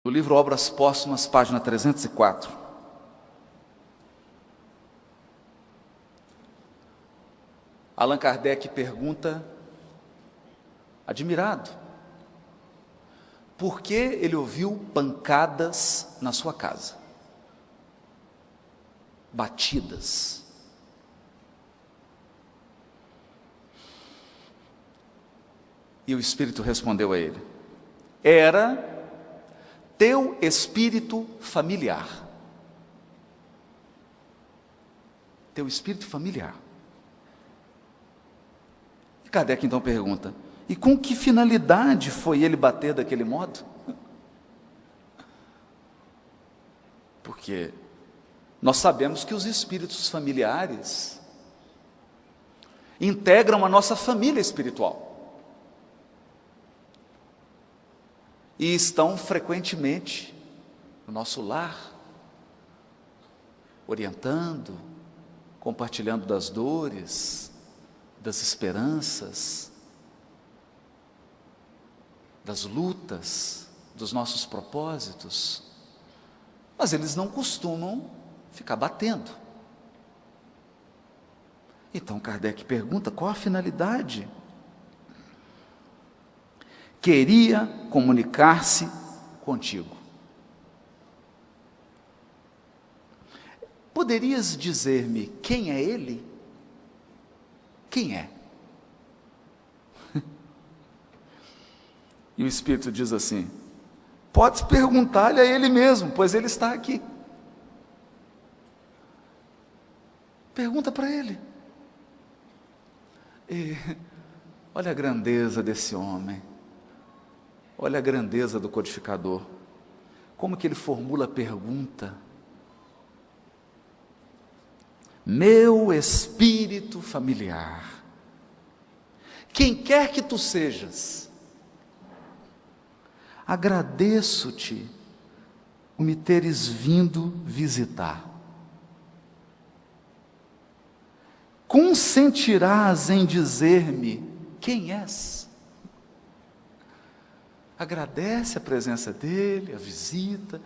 No livro Obras Póstumas, página 304. Allan Kardec pergunta, admirado, por que ele ouviu pancadas na sua casa? Batidas. E o Espírito respondeu a ele: era teu espírito familiar. Teu espírito familiar. E Kardec então pergunta: e com que finalidade foi ele bater daquele modo? Porque nós sabemos que os espíritos familiares integram a nossa família espiritual. E estão frequentemente no nosso lar, orientando, compartilhando das dores, das esperanças, das lutas, dos nossos propósitos. Mas eles não costumam ficar batendo. Então Kardec pergunta: qual a finalidade? Queria comunicar-se contigo. Poderias dizer-me quem é ele? Quem é? E o Espírito diz assim: podes perguntar-lhe a ele mesmo, pois ele está aqui. Pergunta para ele. E olha a grandeza desse homem. Olha a grandeza do codificador. Como que ele formula a pergunta? Meu espírito familiar, quem quer que tu sejas, agradeço-te por me teres vindo visitar. Consentirás em dizer-me quem és? Agradece a presença dele, a visita.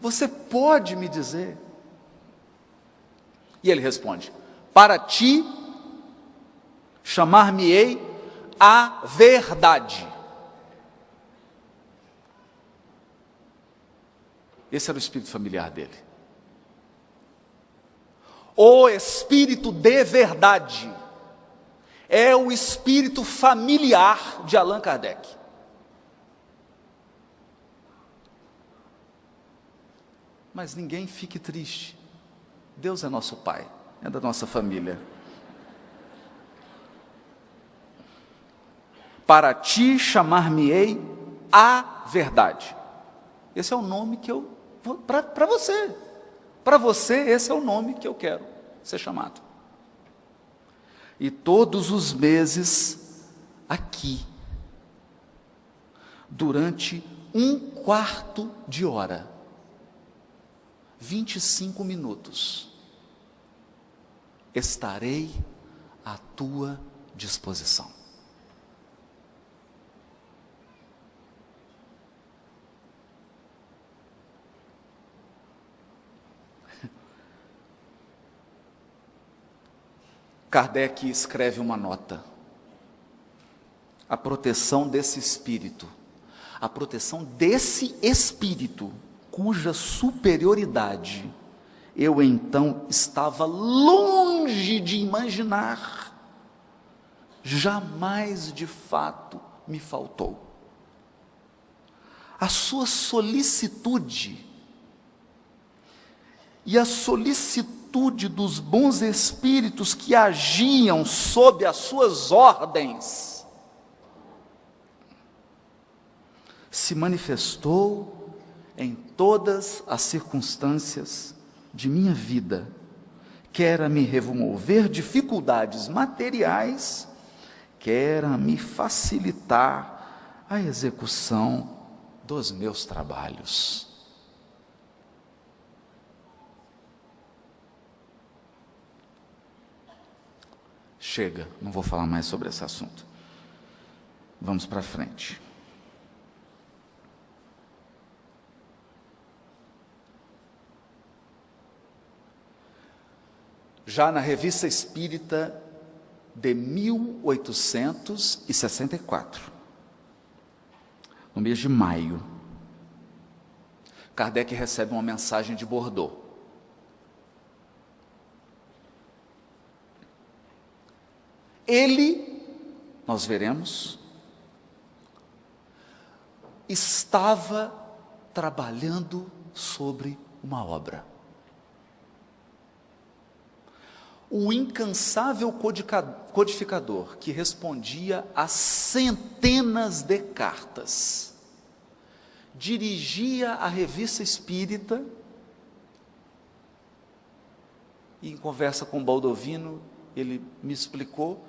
Você pode me dizer? E ele responde: para ti chamar-me-ei a verdade. Esse era o espírito familiar dele. O espírito de verdade é o espírito familiar de Allan Kardec. Mas ninguém fique triste. Deus é nosso Pai, é da nossa família. Para ti chamar-me-ei a verdade. Esse é o nome que eu vou para você. Para você, esse é o nome que eu quero ser chamado. E todos os meses aqui, durante 1/4 de hora, 25 minutos, estarei à tua disposição. Kardec escreve uma nota. A proteção desse espírito, a proteção desse espírito, cuja superioridade eu então estava longe de imaginar, jamais de fato me faltou. A sua solicitude e a solicitude dos bons espíritos que agiam sob as suas ordens se manifestou em todas as circunstâncias de minha vida, quer a me remover dificuldades materiais, quer a me facilitar a execução dos meus trabalhos. Chega, não vou falar mais sobre esse assunto. Vamos para frente. já na Revista Espírita de 1864, no mês de maio, Kardec recebe uma mensagem de Bordeaux. Ele, nós veremos, estava trabalhando sobre uma obra. O incansável codificador que respondia a centenas de cartas, dirigia a Revista Espírita e, em conversa com Baldovino, ele me explicou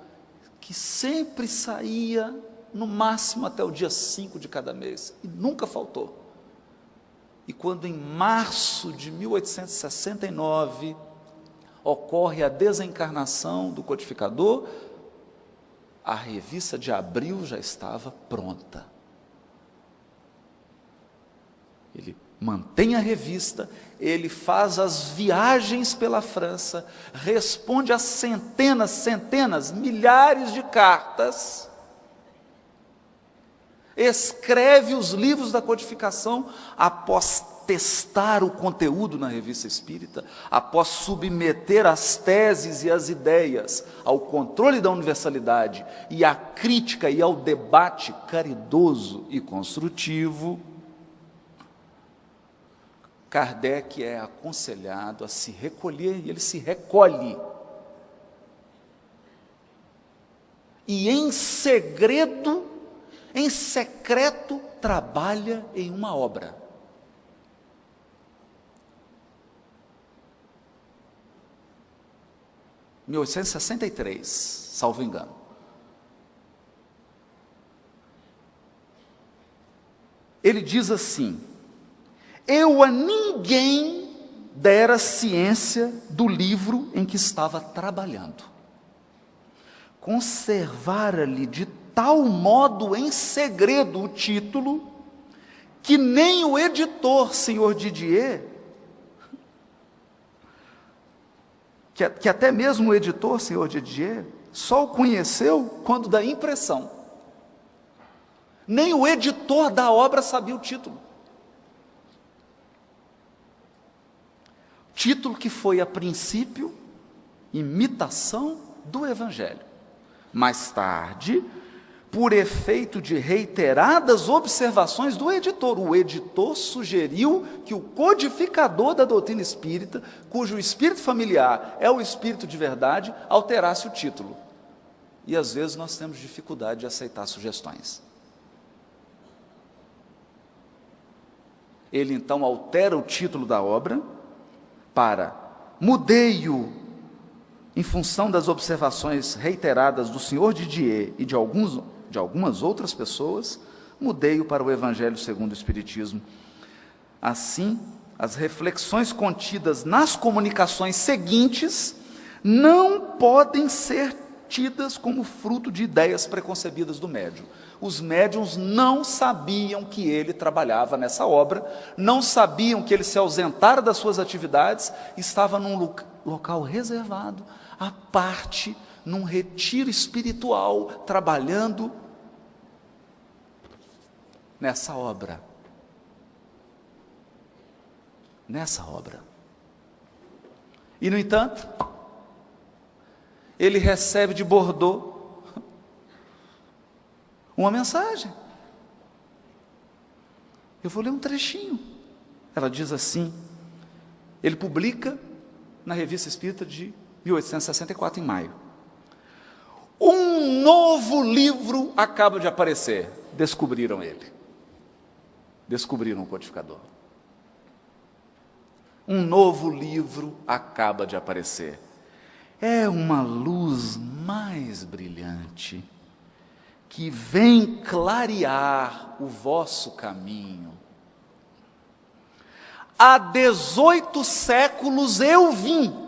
que sempre saía no máximo até o dia 5 de cada mês, e nunca faltou. E quando em março de 1869 ocorre a desencarnação do codificador, a revista de abril já estava pronta. Ele mantém a revista, ele faz as viagens pela França, responde a centenas, milhares de cartas, escreve os livros da codificação após testar o conteúdo na Revista Espírita, após submeter as teses e as ideias ao controle da universalidade e à crítica e ao debate caridoso e construtivo, Kardec é aconselhado a se recolher, e ele se recolhe. E em segredo, em secreto, trabalha em uma obra. Em 1863, salvo engano. Ele diz assim: eu a ninguém dera ciência do livro em que estava trabalhando. Conservara-lhe de tal modo em segredo o título, que nem o editor, senhor Didier, que até mesmo o editor, senhor Didier, só o conheceu quando da impressão. Nem o editor da obra sabia o título. Título que foi, a princípio, imitação do Evangelho. Mais tarde, por efeito de reiteradas observações do editor, o editor sugeriu que o codificador da doutrina espírita, cujo espírito familiar é o espírito de verdade, alterasse o título. E às vezes nós temos dificuldade de aceitar sugestões. Ele então altera o título da obra para mudei-o em função das observações reiteradas do senhor Didier e de algumas outras pessoas, mudei-o para o Evangelho segundo o Espiritismo. Assim, as reflexões contidas nas comunicações seguintes não podem ser tidas como fruto de ideias preconcebidas do médium. Os médiuns não sabiam que ele trabalhava nessa obra, não sabiam que ele se ausentara das suas atividades, estava num local reservado, à parte, num retiro espiritual, trabalhando nessa obra. Nessa obra. E, no entanto, ele recebe de Bordeaux uma mensagem. Eu vou ler um trechinho. Ela diz assim, ele publica na Revista Espírita de 1864, em maio. Um novo livro acaba de aparecer. Descobriram ele. Descobriram o codificador. Um novo livro acaba de aparecer. É uma luz mais brilhante que vem clarear o vosso caminho. Há 18 séculos eu vim,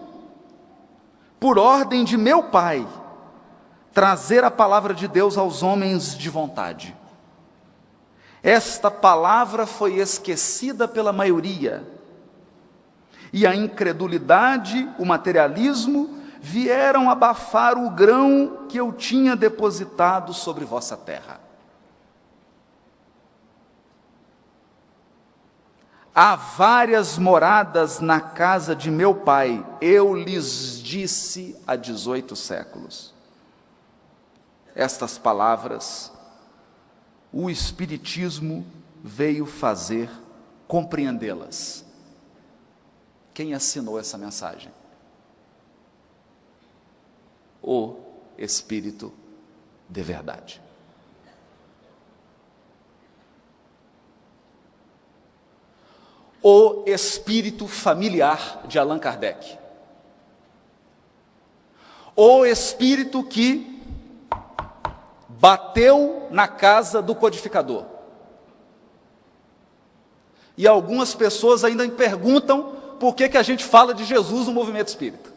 por ordem de meu Pai, trazer a palavra de Deus aos homens de vontade. Esta palavra foi esquecida pela maioria, e a incredulidade, o materialismo vieram abafar o grão que eu tinha depositado sobre vossa terra. Há várias moradas na casa de meu pai, eu lhes disse há 18 séculos. Estas palavras, o Espiritismo veio fazer compreendê-las. Quem assinou essa mensagem? O Espírito de verdade. O espírito familiar de Allan Kardec. O espírito que bateu na casa do codificador. E algumas pessoas ainda me perguntam por que a gente fala de Jesus no movimento espírita.